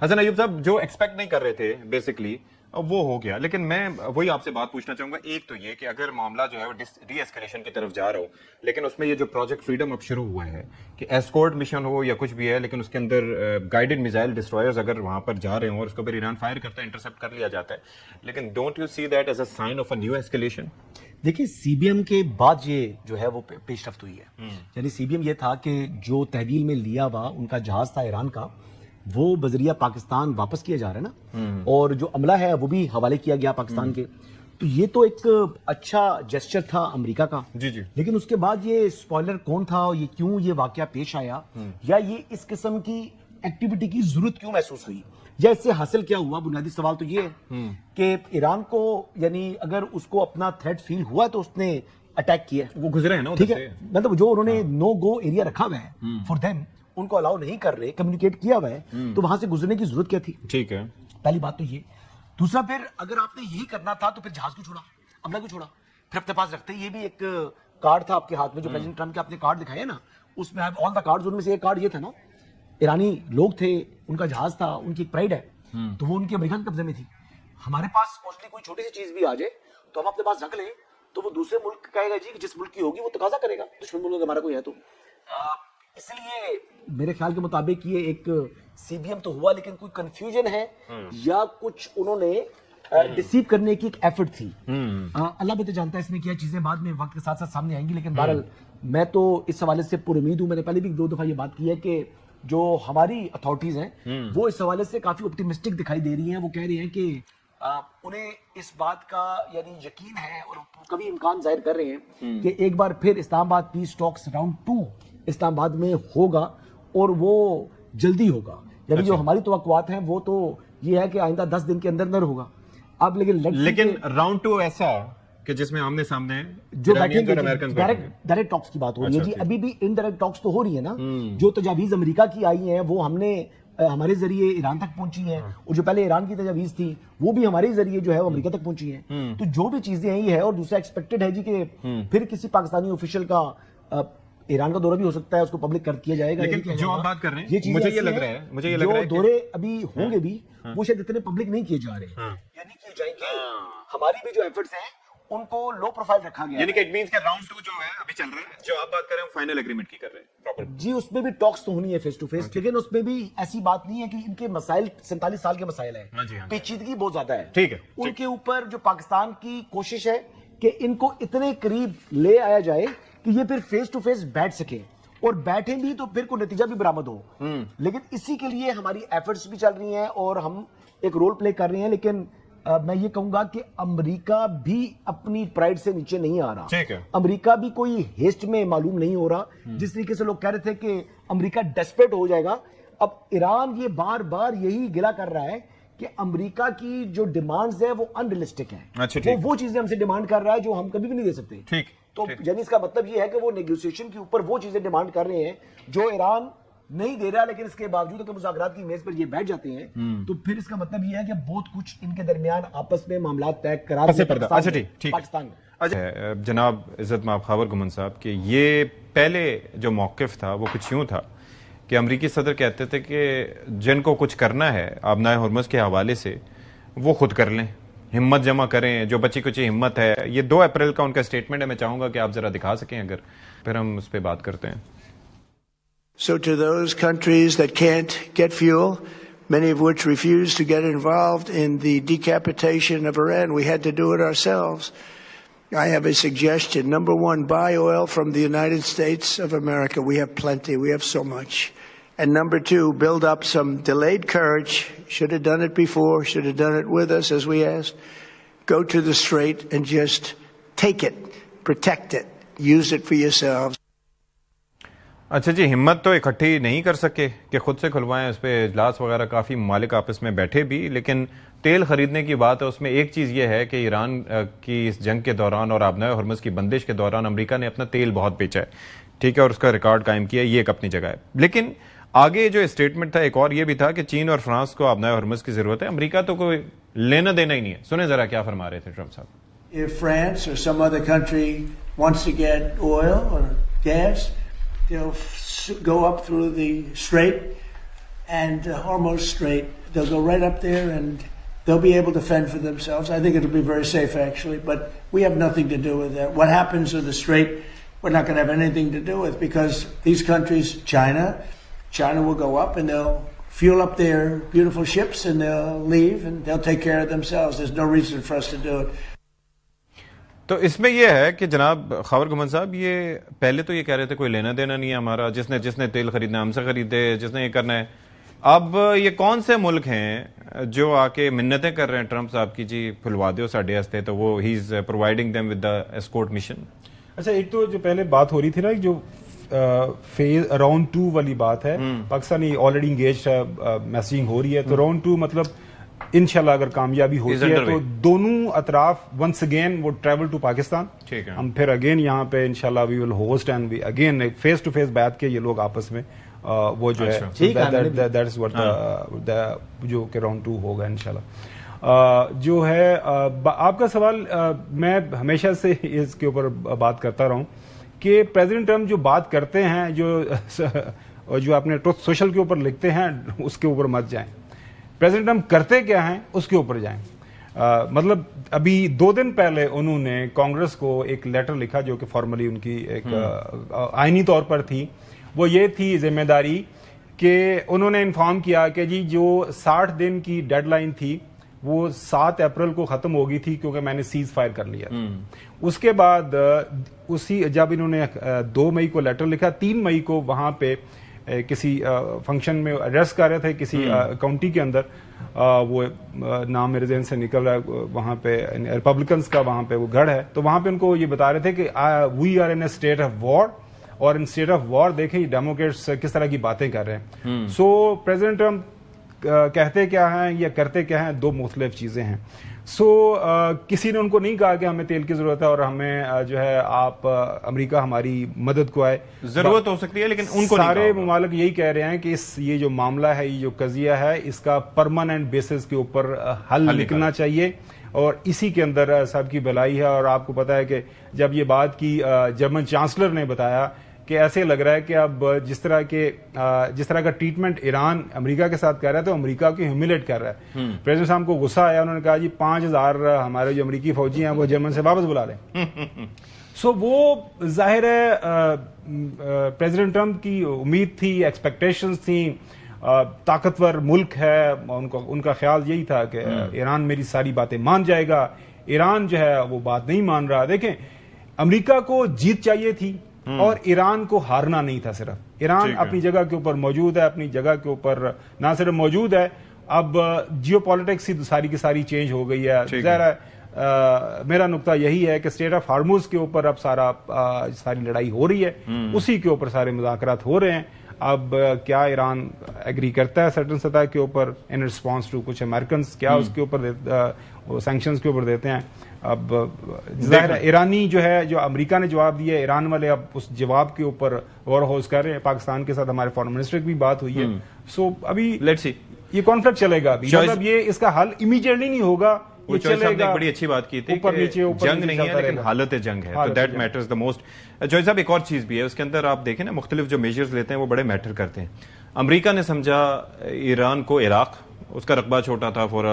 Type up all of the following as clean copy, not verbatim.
हसन अयूब साहब, जो एक्सपेक्ट नहीं कर रहे थे बेसिकली वो हो गया, लेकिन मैं वही आपसे बात पूछना चाहूंगा। एक तो ये कि अगर मामला जो है वो डी एस्केलेशन की तरफ जा रहा हो, लेकिन उसमें ये जो प्रोजेक्ट फ्रीडम अब शुरू हुआ है कि एस्कॉर्ट मिशन हो या कुछ भी है, लेकिन उसके अंदर गाइडेड मिसाइल डिस्ट्रॉयर्स अगर वहां पर जा रहे हो और उसको फिर ईरान फायर करता है, इंटरसेप्ट कर लिया जाता है, लेकिन don't you see that as a sign of a new escalation? देखिए, सीबीएम के बाद ये जो है वो पेशरफ्त हुई है। यानी सीबीएम ये था कि जो तहवील में लिया हुआ उनका जहाज था ईरान का, वो बजरिया पाकिस्तान वापस किया जा रहा है ना, और जो अमला है वो भी हवाले किया गया पाकिस्तान के। तो ये तो एक अच्छा जेस्चर था अमेरिका का। जी जी। लेकिन उसके बाद ये स्पॉइलर कौन था और ये क्यों ये वाकया पेश आया, या ये इस किस्म की एक्टिविटी की जरूरत क्यों महसूस हुई, या इससे हासिल क्या हुआ? बुनियादी सवाल तो ये है कि ईरान को, यानी अगर उसको अपना थ्रेट फील हुआ तो उसने अटैक किया, वो गुजरे हैं ना, ठीक है। मतलब जो उन्होंने नो गो एरिया रखा हुआ है फॉर देम, उनको अलाउ नहीं कर रहे, कम्युनिकेट किया हुआ है, तो वहां से गुजरने की जरूरत क्या थी? ठीक है, पहली बात तो ये। दूसरा, फिर अगर आपने यही करना था तो फिर जहाज क्यों छोड़ा, अमला क्यों छोड़ा? फिर अपने पास रखते। ये भी एक कार्ड था आपके हाथ में, जो प्रेसिडेंट ट्रम्प के आपने कार्ड दिखाया ना, उसमें ऑल द कार्ड्स, उनमें से एक कार्ड ये था ना, ईरानी लोग थे, उनका जहाज था, उनकी एक प्राइड है, तो वो उनके अमेरिका के कब्जे में थी। हमारे पास मोस्टली कोई छोटी सी चीज भी आ जाए तो हम अपने पास रख लें, तो वो दूसरे मुल्क कहेगा जी कि जिस मुल्क की होगी वो तकाजा करेगा, दुश्मन मुल्क हमारा कोई है तो। इसलिए मेरे ख्याल के मुताबिक ये एक सीबीएम तो हुआ, लेकिन कोई कंफ्यूजन है या कुछ उन्होंने डिसीव करने की एक एफर्ट थी। अल्लाह बेहतर जानता है इसमें क्या चीजें बाद में वक्त के साथ साथ सामने आएंगी। लेकिन बहरहाल मैं तो इस हवाले से पुरुमीद हूं। मैंने पहले भी 2 दफा ये बात की है कि जो हमारी अथॉरिटीज हैं वो इस हवाले से काफी ऑप्टिमिस्टिक दिखाई दे रही हैं। वो कह रही हैं कि उन्हें इस बात का यानी यकीन है और कभी इम्कान जाहिर कर रहे हैं कि एक बार फिर Islamabad peace talks round 2 Islamabad में होगा, और वो जल्दी होगा। यानी जो हमारी तवक्कुआत हैं वो तो ये है कि आइंदा 10 दिन के अंदर अंदर होगा। अब लेकिन राउंड 2 ऐसा कि जिसमें आमने सामने जो बैठेंगे डायरेक्ट टॉक्स की बात हो रही है जी। अभी भी इनडायरेक्ट टॉक्स तो हो रही है ना। जो तजावीज अमेरिका की आई हैं वो हमने हमारे जरिए ईरान तक पहुंची हैं, और जो पहले ईरान की तजावीज थी वो भी हमारे जरिए जो है वो अमेरिका तक पहुंची हैं। तो जो भी चीजें हैं ये है। और दूसरा एक्सपेक्टेड है जी कि फिर किसी पाकिस्तानी ऑफिशियल का ईरान का दौरा भी हो सकता है, उसको पब्लिक कर किया जाएगा। लेकिन जो आप बात कर रहे हैं, मुझे ये लग रहा है जो दौरे अभी होंगे भी वो शायद इतने पब्लिक नहीं किए जा रहे, यानी किए जाएंगे। हमारी भी जो एफर्ट्स हैं उनको लो प्रोफाइल रखा गया, यानी कि इट मींस कि राउंड 2 जो है अभी चल रहा है, जो आप बात कर रहे हैं फाइनल एग्रीमेंट की कर रहे हैं प्रॉपर जी। उसमें भी टॉक्स तो होनी है फेस टू फेस, लेकिन उसमें भी ऐसी बात नहीं है कि इनके मसाइल 47 साल के मसाइल है, पेचीदगी बहुत ज्यादा है। ठीक है, उनके ऊपर जो पाकिस्तान की कोशिश है कि इनको इतने करीब ले आया जाए कि ये फिर फेस टू फेस बैठ सके, और बैठे भी तो फिर कोई नतीजा भी बरामद हो। लेकिन इसी के लिए हमारी एफर्ट्स भी चल रही हैं और हम एक रोल प्ले कर रहे हैं। लेकिन मैं ये कहूंगा कि अमेरिका भी अपनी प्राइड से नीचे नहीं आ रहा। ठीक है। अमेरिका भी कोई हेस्ट में मालूम नहीं हो रहा। जिस तरीके से लोग कह रहे थे कि अमेरिका डेस्परेट हो जाएगा, अब ईरान ये बार बार यही गिला कर रहा है कि अमेरिका की जो डिमांड्स है वो अनरियलिस्टिक है। अच्छा, वो चीजें हमसे डिमांड कर रहा है जो हम कभी भी नहीं दे सकते। ठीक। तो यानी इसका मतलब ये है कि वो नेगोशिएशन के ऊपर वो चीजें डिमांड कर रहे हैं जो ईरान नहीं दे रहा, लेकिन इसके बावजूद अगर मुज़ाकरात की मेज पर ये बैठ जाते हैं तो फिर इसका मतलब ये है कि बहुत कुछ इनके दरमियान आपस में मामला तय करा पाकिस्तान में। अच्छा जनाब इज्जत माब खावर गुमन साहब कि ये पहले जो मौक़िफ़ था वो कुछ यूं था कि अमरीकी सदर कहते थे कि जिनको कुछ करना है आबनाए हुर्मुज़ के हवाले से वो खुद कर लें, हिम्मत जमा करें, जो बची कुछ हिम्मत है। ये 2 अप्रैल का उनका स्टेटमेंट है, मैं चाहूंगा कि आप जरा दिखा सकें अगर, फिर हम उस पर बात करते हैं। So to those countries that can't get fuel, many of which refuse to get involved in the decapitation of Iran, we had to do it ourselves. I have a suggestion. Number 1, buy oil from the United States of America. We have plenty. We have so much. And number 2, build up some delayed courage. Should have done it before. Should have done it with us, as we asked. Go to the strait and just take it. Protect it. Use it for yourselves. अच्छा जी, हिम्मत तो इकट्ठी नहीं कर सके कि खुद से खुलवाएं, उस पर इजलास वगैरह काफ़ी मालिक आपस में बैठे भी, लेकिन तेल खरीदने की बात है। उसमें एक चीज़ ये है कि ईरान की इस जंग के दौरान और आबनाए हुर्मुज़ की बंदिश के दौरान अमेरिका ने अपना तेल बहुत बेचा है, ठीक है, और उसका रिकॉर्ड कायम किया, ये एक अपनी जगह है। लेकिन आगे जो स्टेटमेंट था एक और ये भी था कि चीन और फ्रांस को आबनाए हुर्मुज़ की जरूरत है, अमेरिका तो कोई लेना देना ही नहीं है। सुने जरा क्या फरमा रहे थे ट्रम्प साहब। If France or some other country wants to get oil or gas, they'll go up through the Strait and Hormuz Strait they'll go right up there and they'll be able to fend for themselves. I think it'll be very safe, actually, but we have nothing to do with that. What happens with the Strait, we're not going to have anything to do with, because these countries, China will go up and they'll fuel up their beautiful ships and they'll leave and they'll take care of themselves. There's no reason for us to do it. तो इसमें यह है कि जनाब खबर गुमन साहब, ये पहले तो ये कह रहे थे कोई लेना देना नहीं है हमारा, जिसने तेल खरीदना हमसे खरीदे, जिसने ये करना है। अब ये कौन से मुल्क हैं जो आके मिन्नतें कर रहे हैं ट्रंप साहब की, जी खुलवा दो साढ़े हस्ते, तो वो he is providing them with the escort mission. अच्छा, एक तो जो पहले बात हो रही थी ना, जो फेज राउंड 2 वाली बात है, पाकिस्तानी ऑलरेडी इंगेज मैसेजिंग हो रही है, तो राउंड 2 मतलब इंशाल्लाह अगर कामयाबी होती है तो दोनों अतराफ वंस अगेन वो ट्रेवल टू पाकिस्तान, ठीक है, हम फिर अगेन यहाँ पे इंशाल्लाह we will host and we again face to face बैठ के ये लोग आपस में वो जो है दैट इज व्हाट जो कि राउंड 2 होगा इंशाल्लाह। जो है आपका सवाल, मैं हमेशा से इसके ऊपर बात करता रहा हूं कि प्रेसिडेंट ट्रंप जो बात करते हैं, जो अपने ट्रुथ सोशल के ऊपर लिखते हैं, उसके ऊपर मत जाएं। प्रेसिडेंट ट्रंप करते क्या हैं उसके ऊपर जाएं। मतलब अभी 2 दिन पहले उन्होंने कांग्रेस को एक लेटर लिखा जो कि फॉर्मली उनकी एक आईनी तौर पर थी। वो ये थी जिम्मेदारी कि उन्होंने इन्फॉर्म किया कि जी जो 60 दिन की डेडलाइन थी वो 7 अप्रैल को खत्म हो गई थी, क्योंकि मैंने सीज फायर कर लिया। उसके बाद उसी जब इन्होंने 2 मई को लेटर लिखा, 3 मई को वहां पे किसी फंक्शन में अरेस्ट कर रहे थे किसी काउंटी के अंदर, वो नाम मेरे ज़हन से निकल रहा है, वहां पे रिपब्लिकन्स का वहां पे वो गढ़ है, तो वहां पे उनको ये बता रहे थे कि we are in a state of war, और इन स्टेट ऑफ वॉर देखें डेमोक्रेट्स किस तरह की बातें कर रहे हैं। सो प्रेसिडेंट ट्रंप कहते क्या हैं या करते क्या हैं, 2 मुख्तलिफ चीजें हैं। सो किसी ने उनको नहीं कहा कि हमें तेल की जरूरत है और हमें जो है आप अमेरिका हमारी मदद को आए, जरूरत हो सकती है, लेकिन उनको सारे ममालिक यही कह रहे हैं कि ये जो मामला है, ये जो कजिया है, इसका परमानेंट बेसिस के ऊपर हल निकलना चाहिए, और इसी के अंदर सबकी भलाई है। और आपको पता है कि जब ये बात की जर्मन चांसलर ने बताया कि ऐसे लग रहा है कि अब जिस तरह का ट्रीटमेंट ईरान अमेरिका के साथ कर रहा है, तो अमेरिका को ह्यूमिलेट कर रहा है। प्रेसिडेंट साहब को गुस्सा आया, उन्होंने कहा जी 5000 हमारे जो अमेरिकी फौजी हैं वो जर्मन से वापस बुला लें। सो वो जाहिर है प्रेसिडेंट ट्रंप की उम्मीद थी, एक्सपेक्टेशंस थी, ताकतवर मुल्क है, उनका ख्याल यही था कि ईरान मेरी सारी बातें मान जाएगा। ईरान जो है वो बात नहीं मान रहा। देखें, अमेरिका को जीत चाहिए थी और ईरान को हारना नहीं था। सिर्फ ईरान अपनी जगह के ऊपर मौजूद है, अपनी जगह के ऊपर ना सिर्फ मौजूद है, अब जियोपॉलिटिक्स ही सारी की सारी चेंज हो गई है। ज़ाहिर मेरा नुक्ता यही है कि स्टेट ऑफ हार्मुज के ऊपर अब सारी लड़ाई हो रही है, उसी के ऊपर सारे मुज़ाकरात हो रहे हैं। अब क्या ईरान एग्री करता है सर्टन सतह के ऊपर इन रिस्पॉन्स टू कुछ अमेरिकन क्या उसके ऊपर सैंक्शंस के ऊपर देते हैं। अब ज़ाहिर ईरानी जो है, जो अमेरिका ने जवाब दिया, ईरान वाले अब उस जवाब के ऊपर गौर होश कर रहे हैं। पाकिस्तान के साथ हमारे फॉरेन मिनिस्टर की भी बात हुई है। सो अभी लेट्स सी, ये कॉन्फ्लिक्ट चलेगा अभी, मतलब ये इसका हल इमीडिएटली नहीं होगा। वो चलेगा। एक बड़ी अच्छी बात की थी कि जंग नहीं है लेकिन हालत जंग है, तो that matters the most. Joy साहब, एक और चीज भी है उसके अंदर, आप देखें ना मुख्तलिफ जो मेजर्स लेते हैं वो बड़े मैटर करते हैं। अमेरिका ने समझा ईरान को इराक, उसका रकबा छोटा था फॉर,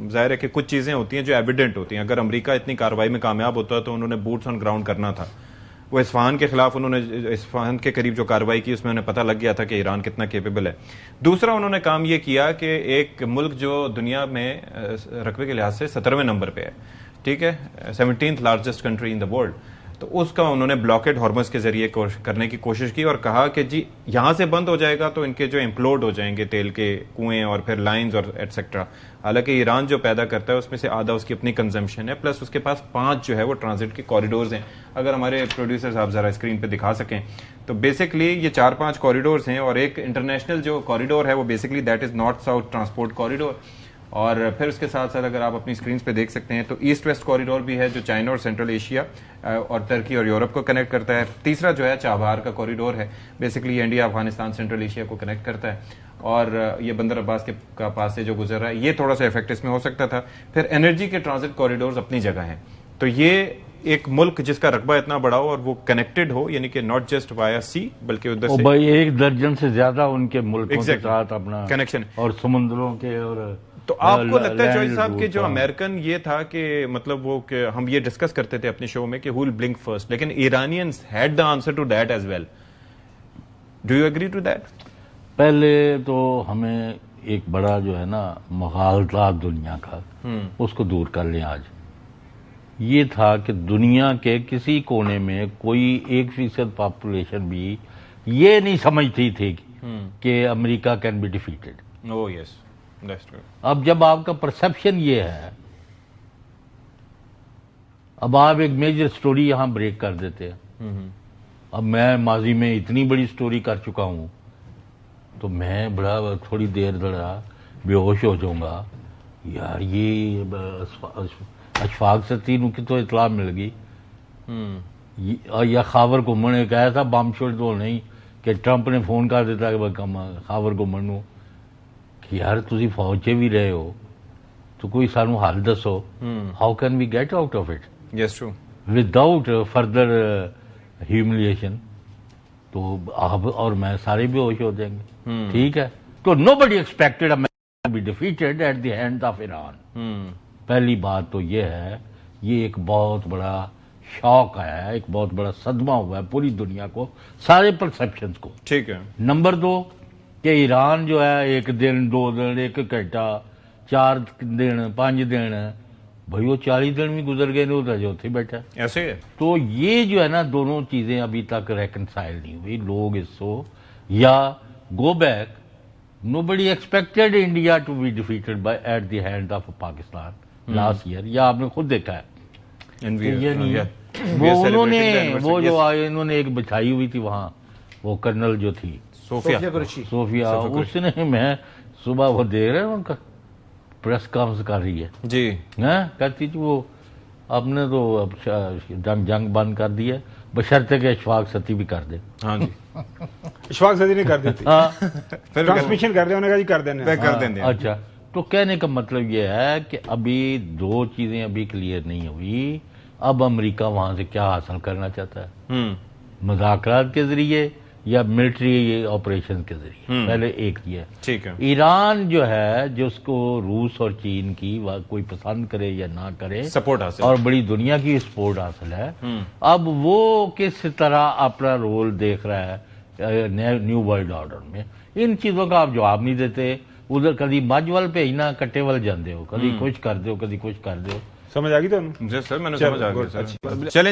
जाहिर है कि कुछ चीजें होती हैं जो एविडेंट होती हैं। अगर अमेरिका इतनी कार्रवाई में कामयाब होता है तो उन्होंने बूट्स ऑन ग्राउंड करना था। वो इस्फहान के खिलाफ उन्होंने इस्फहान के करीब जो कार्रवाई की उसमें उन्हें पता लग गया था कि ईरान कितना केपेबल है। दूसरा उन्होंने काम ये किया कि एक मुल्क जो दुनिया में रकबे के लिहाज से 17वें नंबर पे है, ठीक है, 17th largest country in the world, तो उसका उन्होंने ब्लॉकेड हॉर्मस के जरिए करने की कोशिश की और कहा कि जी यहां से बंद हो जाएगा तो इनके जो इम्प्लोड हो जाएंगे तेल के कुएं और फिर लाइंस और एटसेट्रा। हालांकि ईरान जो पैदा करता है उसमें से आधा उसकी अपनी कंजम्पशन है, प्लस उसके पास 5 जो है वो ट्रांजिट के कॉरिडोर्स हैं। अगर हमारे प्रोड्यूसर्स आप जरा स्क्रीन पे दिखा सकें तो बेसिकली ये 4-5 कॉरिडोर्स हैं, और एक इंटरनेशनल जो कॉरिडोर है वो basically that is north south transport corridor. और फिर उसके साथ साथ अगर आप अपनी स्क्रीन पे देख सकते हैं तो ईस्ट वेस्ट कॉरिडोर भी है जो चाइना और सेंट्रल एशिया और टर्की और यूरोप को कनेक्ट करता है। तीसरा जो है चाबहार का कॉरिडोर है, बेसिकली ये इंडिया अफगानिस्तान सेंट्रल एशिया को कनेक्ट करता है, और ये बंदर अब्बास के पास से जो गुजर रहा है, ये थोड़ा सा इफेक्ट इसमें हो सकता था। फिर एनर्जी के ट्रांजिट कॉरिडोर्स अपनी जगह हैं, तो ये एक मुल्क जिसका रकबा इतना बड़ा हो और वो कनेक्टेड हो, यानी कि नॉट जस्ट वाया सी बल्कि उधर और से भाई 1 दर्जन से ज्यादा उनके मुल्कों के Exactly. साथ अपना Connection. और समुद्रों के और तो आपको लगता है लैंड चौधरी साहब कि रूट जो का। अमेरिकन ये था कि मतलब वो कि हम ये डिस्कस करते थे अपने शो में कि हु विल ब्लिंक फर्स्ट, लेकिन Iranians had the answer to that as well. Do you agree to that? पहले तो हमें एक बड़ा जो है ना मुगालता दुनिया का उसको दूर कर लें। आज ये था कि दुनिया के किसी कोने में कोई 1% पॉपुलेशन भी ये नहीं समझती थी कि America can be defeated. Oh yes, that's true. अब जब आपका परसेप्शन ये है, अब आप एक मेजर स्टोरी यहां ब्रेक कर देते हैं। अब मैं माजी में इतनी बड़ी स्टोरी कर चुका हूं तो मैं बड़ा थोड़ी देर बड़ा बेहोश हो जाऊंगा। यार ये अशफाक सतीन की तो इतला मिल गई या खावर घुमन एक आया था बम छोड़ तो नहीं कि ट्रंप ने फोन कर दिता कि खावर घुमन नूं कि यार तुसी फौज च भी रहे हो तो कोई सानू हल दसो, how can we get out of it yes true, without further humiliation. तो आप और मैं सारे बेहोश हो जाएंगे। ठीक है, तो nobody expected America to be defeated at the hand of Iran. पहली बात तो ये है, ये एक बहुत बड़ा शॉक है, एक बहुत बड़ा सदमा हुआ है पूरी दुनिया को, सारे परसेप्शंस को। ठीक है। नंबर 2 कि ईरान जो है 1 दिन 2 दिन 1 घंटा 4 दिन 5 दिन, भाई वो 40 दिन भी गुजर गए नहीं, जो थे बैठा है। ऐसे है। तो ये जो है ना दोनों चीजें अभी तक रेकनसाइल नहीं हुई। लोग इसको या go back, nobody expected India to be defeated by at the hand of Pakistan last year, या आपने खुद देखा है। And तो ये नहीं है। we are वो celebrating उन्होंने the anniversary. वो जो Yes. आए इन्होंने एक बिछाई हुई थी वहां, वो कर्नल जो थी सोफिया कुरैशी। सोफिया, उसने मैं सुबह वो देख रहे हैं उनका प्रेस कॉन्फ्रेंस कर रही है जी। हैं, कहती थी वो आपने तो अब जंग बंद कर दी है बशर्ते के अशफाक सती भी कर दे। हाँ जी। इशफाक सदी ने कर दी थी, हाँ, फिर ट्रांसमिशन कर दिया, उन्होंने कहा जी कर देने। कर देंगे। अच्छा, तो कहने का मतलब ये है कि अभी 2 चीजें अभी क्लियर नहीं हुई। अब अमेरिका वहां से क्या हासिल करना चाहता है, मुज़ाकरात के जरिए या मिलिट्री ऑपरेशन के जरिए। पहले एक ये, ठीक है। ईरान जो है जिसको रूस और चीन की कोई पसंद करे या ना करे सपोर्ट हासिल और बड़ी दुनिया की सपोर्ट हासिल है, अब वो किस तरह अपना रोल देख रहा है न्यू वर्ल्ड ऑर्डर में। इन चीजों का आप जवाब नहीं देते। उधर कभी मज वल भेजना कट्टे वल जाते हो, कभी कुछ कर दो कभी कुछ कर दो। समझ आ गई ਤੁਹਾਨੂੰ? जी सर, मैंने चलो, समझ आ गया good, सर। अच्छी बात। चलें जी।